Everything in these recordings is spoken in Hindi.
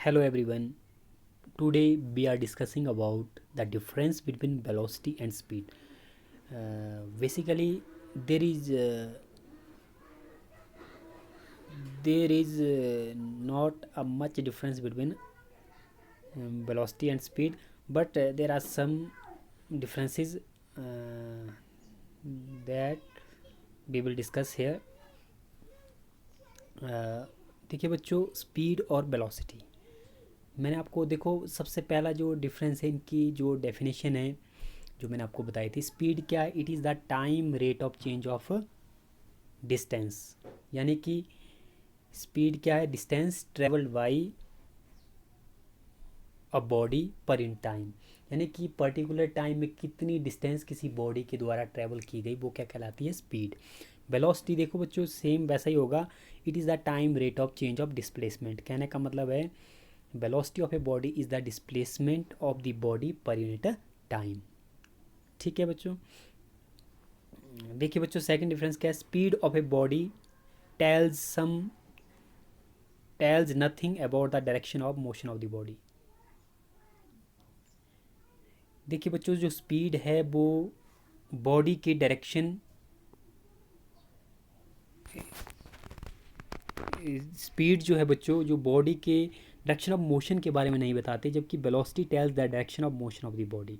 Hello everyone. Today we are discussing about the difference between velocity and speed. Basically, there is not a much difference between velocity and speed, but there are some differences that we will discuss here. देखिए बच्चों, स्पीड और वेलोसिटी मैंने आपको देखो सबसे पहला जो डिफरेंस है इनकी जो डेफिनेशन है जो मैंने आपको बताई थी। स्पीड क्या है? It is the time rate of change of distance, यानी कि स्पीड क्या है? Distance travelled by a body पर इन टाइम, यानी कि पर्टिकुलर टाइम में कितनी डिस्टेंस किसी बॉडी के द्वारा ट्रेवल की गई वो क्या कहलाती है? स्पीड। वेलोसिटी देखो बच्चों सेम वैसा ही होगा। It is the time rate of change of displacement. कहने का मतलब है velocity of a body is the displacement of the body per unit time. ठीक है बच्चों। देखिए बच्चों सेकंड डिफरेंस क्या है? Speed of a body tales nothing about the direction of motion of the body. देखिए बच्चों जो स्पीड है वो बॉडी के डायरेक्शन, स्पीड जो है बच्चों जो बॉडी के डायरेक्शन ऑफ मोशन के बारे में नहीं बताते, जबकि velocity tells the direction of motion of the body.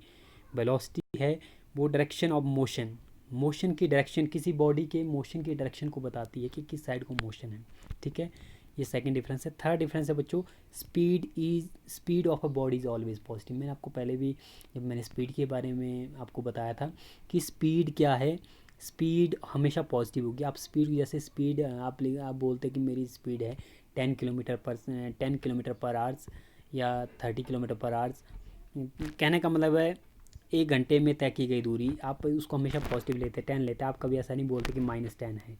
Velocity है वो डायरेक्शन ऑफ मोशन, मोशन की डायरेक्शन, किसी बॉडी के मोशन की डायरेक्शन को बताती है कि किस साइड को मोशन है। ठीक है, ये सेकंड डिफरेंस है। थर्ड डिफरेंस है बच्चों, speed of a body is always positive. मैंने आपको पहले भी जब मैंने स्पीड के बारे में आपको बताया था कि स्पीड क्या है, स्पीड हमेशा पॉजिटिव होगी। आप स्पीड जैसे स्पीड आप बोलते कि मेरी स्पीड है 10 किलोमीटर पर आवर्स या 30 किलोमीटर पर आवर्स। कहने का मतलब है 1 घंटे में तय की गई दूरी, आप उसको हमेशा पॉजिटिव लेते हैं, 10 लेते हैं। आप कभी ऐसा नहीं बोलते कि -10 है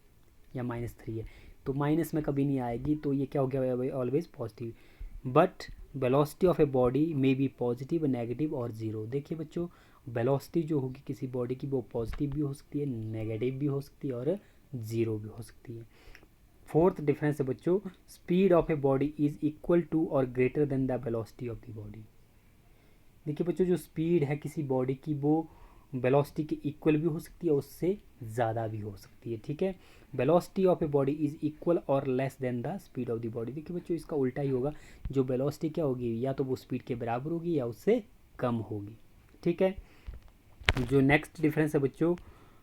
या -3 है, तो माइनस में कभी नहीं आएगी, तो ये क्या हो गया? Always positive. But velocity of a body may be positive, negative और ज़ीरो। देखिए बच्चों वेलोसिटी जो होगी किसी बॉडी की वो पॉजिटिव भी हो सकती है, नेगेटिव भी हो सकती है और ज़ीरो भी हो सकती है। फोर्थ डिफरेंस है बच्चों, speed of a body is equal to or greater than the velocity of the body. देखिए बच्चों जो स्पीड है किसी बॉडी की वो वेलोसिटी के इक्वल भी हो सकती है, उससे ज़्यादा भी हो सकती है। ठीक है, velocity of a body is equal or less than the speed of the body. देखिए बच्चों इसका उल्टा ही होगा, जो वेलोसिटी क्या होगी या तो वो स्पीड के बराबर होगी या उससे कम होगी। ठीक है, जो नेक्स्ट डिफरेंस है बच्चों,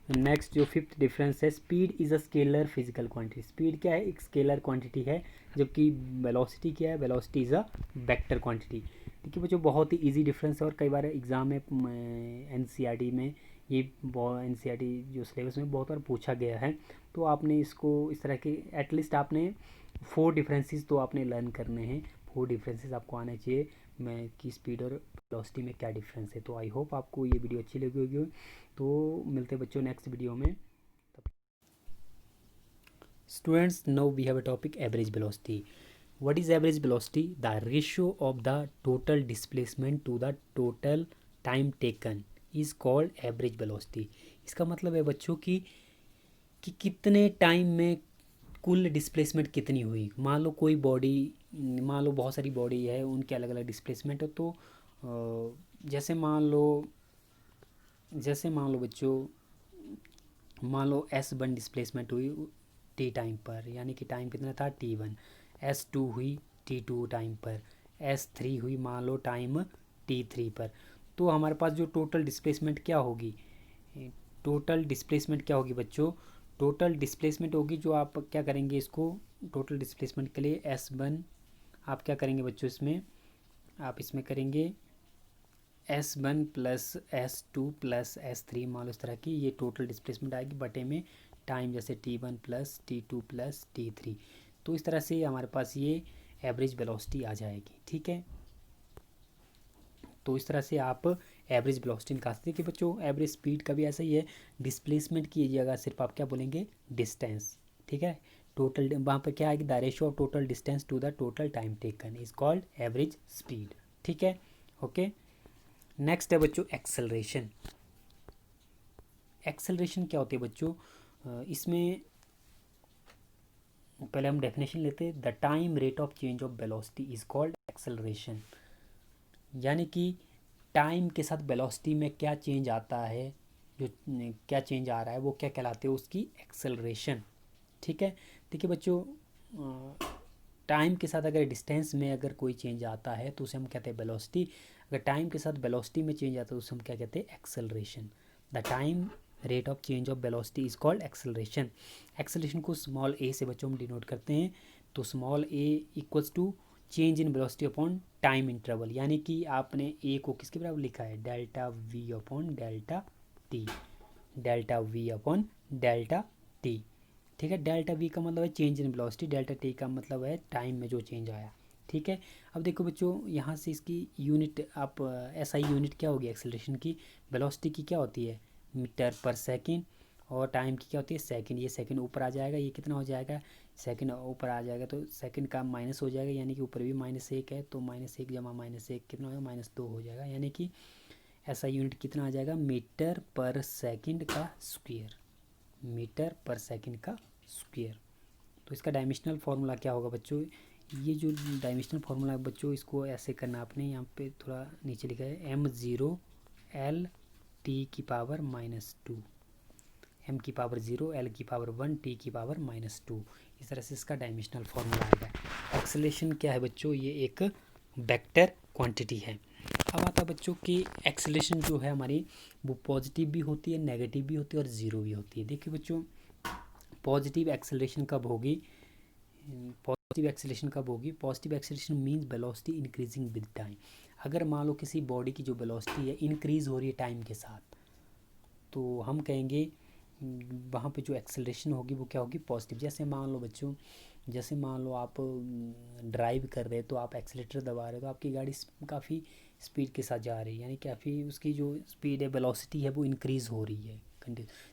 नेक्स्ट जो फिफ्थ डिफरेंस है, speed is a scalar physical quantity. Speed क्या है? एक स्केलर क्वांटिटी है, जबकि वेलोसिटी क्या है? Velocity is a vector quantity. देखिए बच्चों बहुत ही इजी डिफरेंस है और कई बार एग्ज़ाम में एनसीईआरटी में ये एनसीईआरटी जो सिलेबस में बहुत बार पूछा गया है, तो आपने इसको इस तरह के एटलीस्ट आपने 4 डिफरेंसेस तो आपने लर्न करने हैं। 4 डिफरेंसेस आपको आने चाहिए मैं कि स्पीड और वेलोसिटी में क्या डिफरेंस है। तो आई होप आपको ये वीडियो अच्छी लगी होगी। तो मिलते हैं बच्चों नेक्स्ट वीडियो में। Students, now we have a topic average velocity. What is average velocity? The ratio of the total displacement to the total time taken is called average velocity. इसका मतलब है बच्चों कि कितने टाइम में कुल डिस्प्लेसमेंट कितनी हुई। मान लो कोई बॉडी, मान लो बहुत सारी बॉडी है, उनके अलग अलग डिस्प्लेसमेंट हो, तो जैसे मान लो बच्चों, मान लो S1 डिस्प्लेसमेंट हुई T टाइम पर, यानी कि टाइम कितना था T1। S2 हुई T2 टाइम पर, S3 हुई मान लो टाइम T3 पर। तो हमारे पास जो टोटल डिस्प्लेसमेंट क्या होगी? टोटल डिस्प्लेसमेंट क्या होगी बच्चों? टोटल डिस्प्लेसमेंट होगी जो आप क्या करेंगे इसको टोटल डिस्प्लेसमेंट के लिए S1 आप क्या करेंगे बच्चों, इसमें आप इसमें करेंगे S1 plus S2 plus S3, मान लो इस तरह की ये टोटल डिस्प्लेसमेंट आएगी बटे में टाइम, जैसे T1 plus T2 plus T3। तो इस तरह से हमारे पास ये एवरेज वेलोसिटी आ जाएगी। ठीक है, तो इस तरह से आप एवरेज वेलोसिटी निकाल सकते हैं। कि बच्चों एवरेज स्पीड का भी ऐसा ही है, डिस्प्लेसमेंट की जगह सिर्फ आप क्या बोलेंगे? डिस्टेंस। ठीक है, टोटल वहाँ पर क्या आएगी? The ratio of total distance to the total time taken is called average speed. ठीक है, ओके। नेक्स्ट है बच्चों एक्सेलरेशन। एक्सेलरेशन क्या होती है बच्चों? इसमें पहले हम डेफिनेशन लेते हैं। The time rate of change of velocity is called acceleration, यानी कि टाइम के साथ वेलोसिटी में क्या चेंज आता है, जो क्या चेंज आ रहा है वो क्या कहलाते हैं, उसकी एक्सेलरेशन। ठीक है, देखिए बच्चों, टाइम के साथ अगर डिस्टेंस में अगर कोई चेंज आता है तो उसे हम कहते हैं वेलोसिटी। अगर टाइम के साथ वेलोसिटी में चेंज आता है तो उसे हम क्या कहते हैं, acceleration. The time rate of change of velocity is called acceleration. Acceleration को स्मॉल ए से बच्चों हम डिनोट करते हैं। तो small A equals to change in velocity upon time interval, यानी कि आपने ए को किसके बराबर लिखा है, delta V upon delta T, delta V upon delta T. ठीक है, डेल्टा वी का मतलब है change in velocity, delta T का मतलब है टाइम में जो चेंज आया। ठीक है, अब देखो बच्चों, यहाँ से इसकी यूनिट आप एसआई यूनिट क्या होगी एक्सेलरेशन की, वेलोसिटी की क्या होती है, मीटर पर सेकंड, और टाइम की क्या होती है, सेकंड। ये सेकंड ऊपर आ जाएगा, ये कितना हो जाएगा, सेकंड ऊपर आ जाएगा तो सेकंड का माइनस हो जाएगा, यानी कि ऊपर भी -1 है, तो -1 जमा -1 कितना होगा, -2 हो जाएगा, यानी कि ऐसा यूनिट कितना आ जाएगा, मीटर पर सेकंड का स्क्वायर, मीटर पर सेकंड का स्क्वायर। तो इसका डायमेंशनल फार्मूला क्या होगा बच्चों, ये जो डायमेंशनल फार्मूला है बच्चों, इसको ऐसे करना आपने, यहाँ पे थोड़ा नीचे लिखा है m0 l t की पावर -2, m की पावर 0, l की पावर 1, t की पावर -2। इस तरह से इसका डायमेंशनल फार्मूला आएगा। एक्सेलरेशन क्या है बच्चों, ये एक वेक्टर क्वांटिटी है। अब आता है बच्चों कि एक्सेलरेशन जो है हमारी, वो पॉजिटिव भी होती है, नेगेटिव भी होती है और ज़ीरो भी होती है। देखिए बच्चों, पॉजिटिव एक्सेलरेशन कब होगी, पॉजिटिव एक्सेलरेशन कब होगी, positive acceleration means velocity increasing with time. अगर मान लो किसी बॉडी की जो वेलोसिटी है इंक्रीज हो रही है टाइम के साथ, तो हम कहेंगे वहाँ पे जो एक्सेलरेशन होगी वो क्या होगी, पॉजिटिव। जैसे मान लो बच्चों, जैसे मान लो आप ड्राइव कर रहे हो तो आप एक्सेलेटर दबा रहे हो तो आपकी गाड़ी काफ़ी स्पीड के साथ जा रही है, यानी काफ़ी उसकी जो स्पीड है, वेलोसिटी है, वो इंक्रीज़ हो रही है।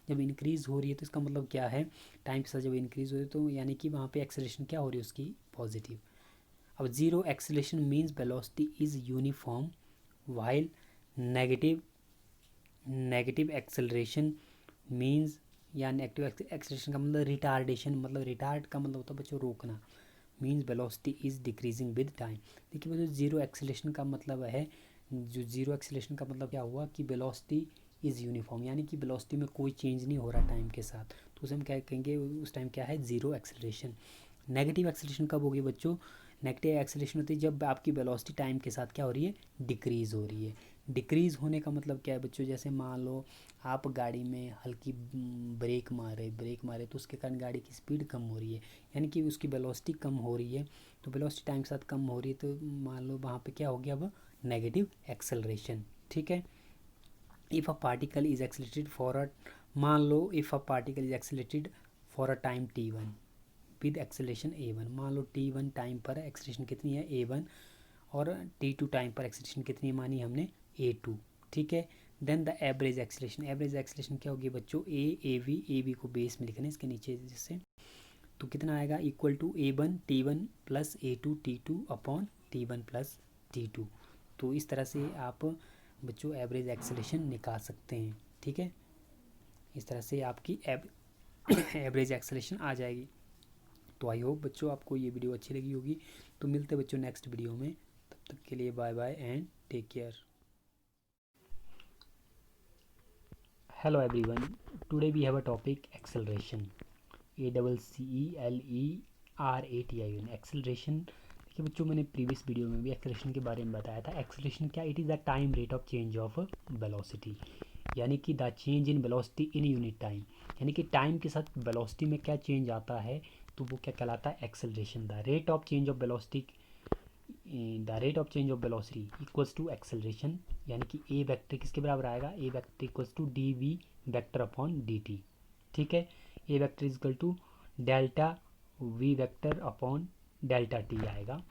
जब इंक्रीज़ हो रही है तो इसका मतलब क्या है, टाइम के साथ जब इंक्रीज़ हो रही है तो यानी कि वहाँ पे एक्सेलरेशन क्या हो रही है उसकी, पॉजिटिव। अब zero acceleration means velocity is uniform, while negative negative acceleration means, या नेगेटिव एक्सेलरेशन का मतलब रिटार्डेशन, मतलब रिटार्ड का मतलब होता है बच्चों रोकना, means velocity is decreasing with time. देखिए बच्चों, जीरो एक्सेलरेशन का मतलब है, जो जीरो एक्सेलरेशन का मतलब क्या हुआ कि वेलोसिटी इज़ यूनिफॉर्म, यानी कि वेलोसिटी में कोई चेंज नहीं हो रहा टाइम के साथ, तो उसे हम क्या कहेंगे, उस टाइम क्या है, जीरो एक्सेलरेशन। नेगेटिव एक्सेलरेशन कब होगी बच्चों, नेगेटिव एक्सेलरेशन होती है जब आपकी वेलोसिटी टाइम के साथ क्या हो रही है, डिक्रीज़ हो रही है। डिक्रीज़ होने का मतलब क्या है बच्चों, जैसे मान लो आप गाड़ी में हल्की ब्रेक मारे तो उसके कारण गाड़ी की स्पीड कम हो रही है, यानी कि उसकी वेलोसिटी कम हो रही है, तो वेलोसिटी टाइम के साथ कम हो रही है, तो मान लो वहाँ पे क्या हो गया, अब नेगेटिव एक्सेलरेशन। ठीक है, if a particle is accelerated for a, मान लो if a particle is accelerated for a time t1 with acceleration a1, मान लो t1 टाइम पर एक्सेलरेशन कितनी है, a1, और t2 टाइम पर एक्सेलरेशन कितनी मानी हमने, a2। ठीक है, देन द एवरेज एक्सेलरेशन क्या होगी बच्चों, ए बी को बेस में लिखना है इसके नीचे, जिससे तो कितना आएगा, equal to a1 t1 plus a2 t2 upon t1 plus t2। तो इस तरह से आप बच्चों एवरेज एक्सेलरेशन निकाल सकते हैं। ठीक है, इस तरह से आपकी एवरेज एक्सेलरेशन आ जाएगी। तो आई होप बच्चों आपको ये वीडियो अच्छी लगी होगी। तो मिलते हैं बच्चों नेक्स्ट वीडियो में, तब तक के लिए bye bye and take care. Hello everyone, today we have a topic acceleration, ACCELERATION, acceleration. देखिए बच्चों, मैंने प्रीवियस वीडियो में भी एक्सेलरेशन के बारे में बताया था। एक्सेलरेशन क्या, it is the time rate of change of velocity, यानी कि the change in velocity in unit time, यानी कि टाइम के साथ वेलोसिटी में क्या चेंज आता है तो वो क्या कहलाता है, acceleration. The rate of change of velocity, the rate of change of velocity equals to acceleration, यानी कि ए वेक्टर किसके बराबर आएगा, A vector equals to D V vector upon D T. ठीक है, A vector is equal to delta V vector upon delta T आएगा।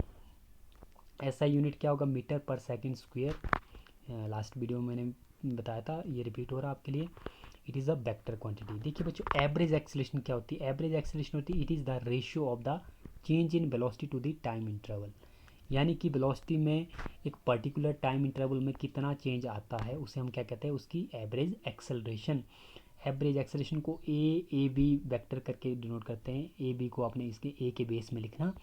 ऐसा यूनिट क्या होगा, मीटर पर सेकंड स्क्वायर। लास्ट वीडियो में मैंने बताया था, ये रिपीट हो रहा है आपके लिए। It is a vector quantity. देखिए बच्चों, एवरेज एक्सेलरेशन क्या होती है, एवरेज एक्सेलरेशन होती है it is the ratio of the change in velocity to the time interval, यानी कि वेलोसिटी में एक पर्टिकुलर टाइम इंटरवल में कितना चेंज आता है उसे हम क्या कहते हैं, उसकी एवरेज एक्सेलरेशन। एवरेज एक्सेलरेशन को ए बी वेक्टर करके डिनोट करते हैं। ए बी को आपने इसके ए के बेस में लिखना,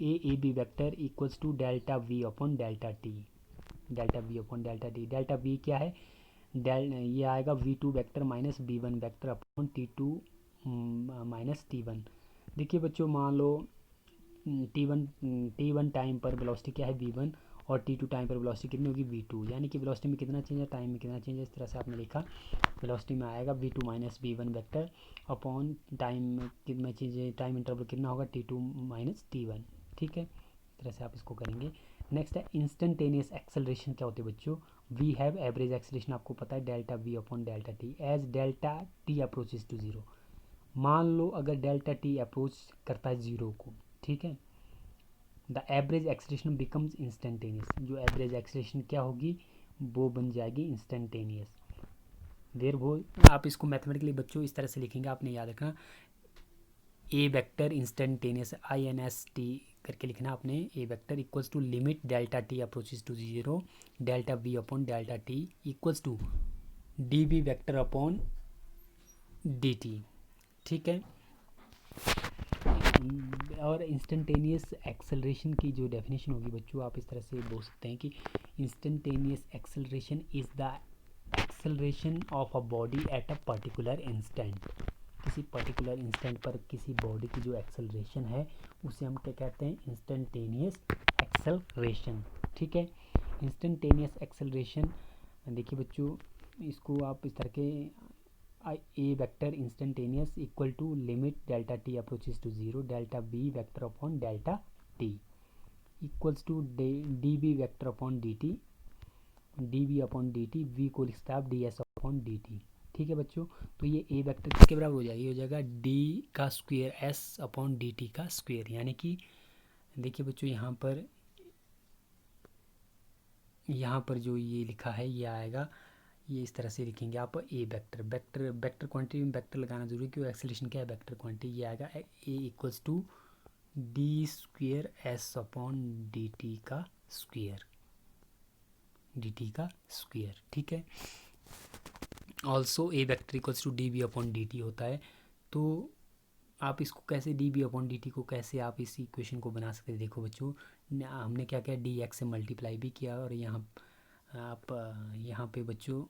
A B vector equals to delta V upon delta T, delta V upon delta T. Delta V क्या है, ये आएगा v2 vector minus v1 vector upon t2 minus t1। देखिए बच्चों, मान लो t1 टाइम पर वेलोसिटी क्या है v1 और t2 टाइम पर वेलोसिटी कितनी होगी v2, यानी कि वेलोसिटी में कितना चेंज है, टाइम में कितना चेंज है। इस तरह से आपने लिखा, वेलोसिटी में आएगा v2 minus v1 vector upon time में कितना चेंज है, टाइम इंटरवल कितना होगा t2 माइनस t1। ठीक है, इस तरह से आप इसको करेंगे। नेक्स्ट है इंस्टेंटेनियस एक्सेलरेशन। क्या होती है बच्चों, वी हैव एवरेज एक्सेलरेशन, आपको पता है delta V upon delta T as delta T approaches to zero. मान लो अगर डेल्टा टी अप्रोच करता है जीरो को, ठीक है, the average acceleration becomes instantaneous. जो एवरेज एक्सेलरेशन क्या होगी, वो बन जाएगी इंस्टेंटेनियस। देर वो आप इसको मैथमेटिकली बच्चों इस तरह से लिखेंगे, आपने याद रखना, ए वेक्टर इंस्टेंटेनियस INST करके लिखना आपने, A vector equals to limit delta T approaches to zero delta V upon delta T equals to D B vector upon D T. ठीक है, और इंस्टेंटेनियस एक्सेलरेशन की जो डेफिनेशन होगी बच्चों, आप इस तरह से बोल सकते हैं कि instantaneous acceleration is the acceleration of a body at a particular instant. किसी पर्टिकुलर इंस्टेंट पर किसी बॉडी की जो एक्सेलरेशन है उसे हम क्या कहते हैं, इंस्टेंटेनियस एक्सेलरेशन। ठीक है, इंस्टेंटेनियस एक्सेलरेशन, देखिए बच्चों इसको आप इस तरह के A vector instantaneous equal to limit delta T approaches to zero delta B vector upon delta T equals to D B vector upon D T, D B upon D T, V को लिखता है आप D S upon D T. ठीक है बच्चों, तो ये ए वेक्टर किसके बराबर हो जाएगी, हो जाएगा डी का square S upon D T का स्क्वायर। यानी कि देखिए बच्चों यहाँ पर जो ये लिखा है ये आएगा, ये इस तरह से लिखेंगे आप, ए वेक्टर वेक्टर वेक्टर क्वांटिटी में वेक्टर लगाना जरूरी है, क्योंकि एक्सेलरेशन क्या है, वेक्टर क्वांटिटी। ये आएगा A equals to D square S upon D T का स्क्वायर, डी टी का स्क्वायर। ठीक है, also A vector equals to D B upon D T होता है। तो आप इसको कैसे, D B upon D T को कैसे आप इस इक्वेशन को बना सकते हैं। देखो बच्चों, हमने क्या किया, डी एक्स से मल्टीप्लाई भी किया, और यहाँ आप यहाँ पे बच्चों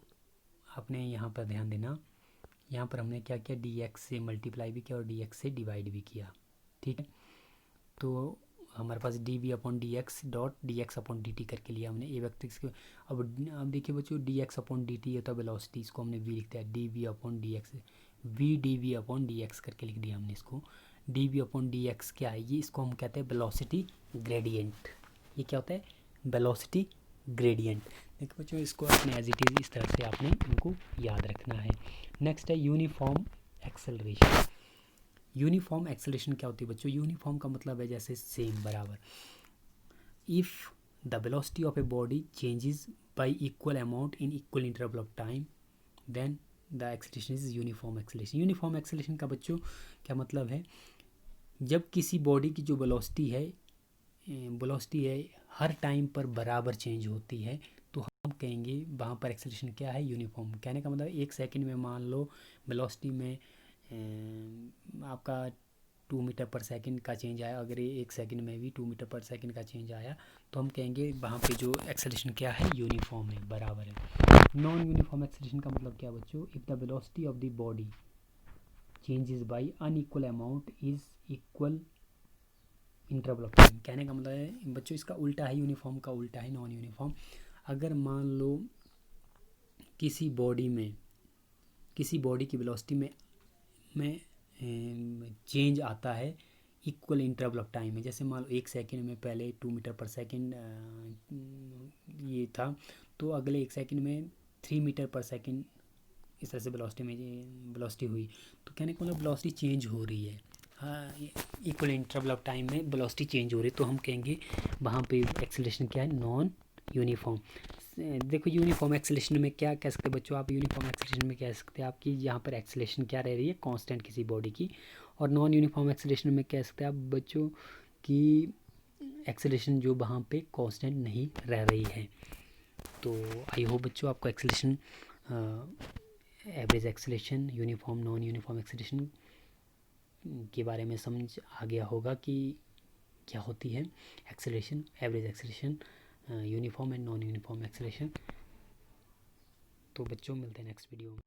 आपने यहाँ पर ध्यान देना, यहाँ पर हमने क्या किया, डी एक्स से मल्टीप्लाई भी किया और डी एक्स से डिवाइड भी किया। ठीक है, तो हमारे पास D B upon D X dot D X upon D T करके लिया हमने ए वेक्टर के। अब देखिए बच्चों, D X upon D T होता है वेलोसिटी, इसको हमने वी लिखते हैं, D V upon D X, V D V upon D X करके लिख दिया हमने इसको। D V upon D X क्या है, ये इसको हम कहते हैं वेलोसिटी ग्रेडियंट। ये क्या होता है, वेलोसिटी ग्रेडियंट। देखो बच्चों, इसको अपने एज इट इज़ इस तरह से आपने इनको याद रखना है। नेक्स्ट है यूनिफॉर्म एक्सेलरेशन। यूनिफॉर्म एक्सेलरेशन क्या होती है बच्चों, यूनिफॉर्म का मतलब है जैसे सेम, बराबर। If the velocity of a body changes by equal amount in equal interval of time then the acceleration is uniform acceleration. Uniform acceleration का बच्चों क्या मतलब है, जब किसी बॉडी की जो वेलोसिटी है हर टाइम पर बराबर चेंज होती है, तो हम कहेंगे वहाँ पर एक्सेलरेशन क्या है, यूनिफॉर्म। कहने का मतलब एक सेकंड में मान लो वेलोसिटी में आपका 2 मीटर पर सेकंड का चेंज आया, अगर एक सेकंड में भी 2 मीटर पर सेकंड का चेंज आया, तो हम कहेंगे वहाँ पे जो एक्सेलरेशन क्या है, यूनिफॉर्म है, बराबर है। नॉन यूनिफॉर्म एक्सेलरेशन का मतलब क्या बच्चों, if the velocity of the body changes bye unequal amount is equal interval of time. कहने का मतलब है बच्चों इसका उल्टा है, यूनिफॉर्म का उल्टा है नॉन यूनिफॉर्म। अगर मान लो किसी बॉडी की वेलोसिटी में चेंज आता है इक्वल इंटरवल ऑफ टाइम में, जैसे मान लो एक सेकंड में पहले 2 मीटर पर सेकंड ये था, तो अगले एक सेकंड में 3 मीटर पर सेकंड इस तरह से वेलोसिटी हुई, तो कहने का मतलब वेलोसिटी चेंज हो रही है, हाँ, इक्वल इंटरवल ऑफ टाइम में वेलोसिटी चेंज हो रही है, तो हम कहेंगे वहाँ पे एक्सेलरेशन क्या है, नॉन यूनिफॉर्म। देखो यूनिफॉर्म एक्सेलरेशन में क्या कह सकते हैं बच्चों, आप यूनिफॉर्म एक्सेलरेशन में कह सकते हैं आपकी यहाँ पर एक्सेलरेशन क्या रह रही है, कांस्टेंट किसी बॉडी की। और नॉन यूनिफॉर्म एक्सेलरेशन में कह सकते हैं आप बच्चों की एक्सेलरेशन जो वहाँ पे कांस्टेंट नहीं रह रही है। तो आई होप बच्चों आपको acceleration, average acceleration, uniform, non uniform acceleration के बारे में समझ आ गया होगा कि क्या होती है acceleration, average acceleration, uniform and non uniform acceleration. तो बच्चों मिलते हैं नेक्स्ट वीडियो में।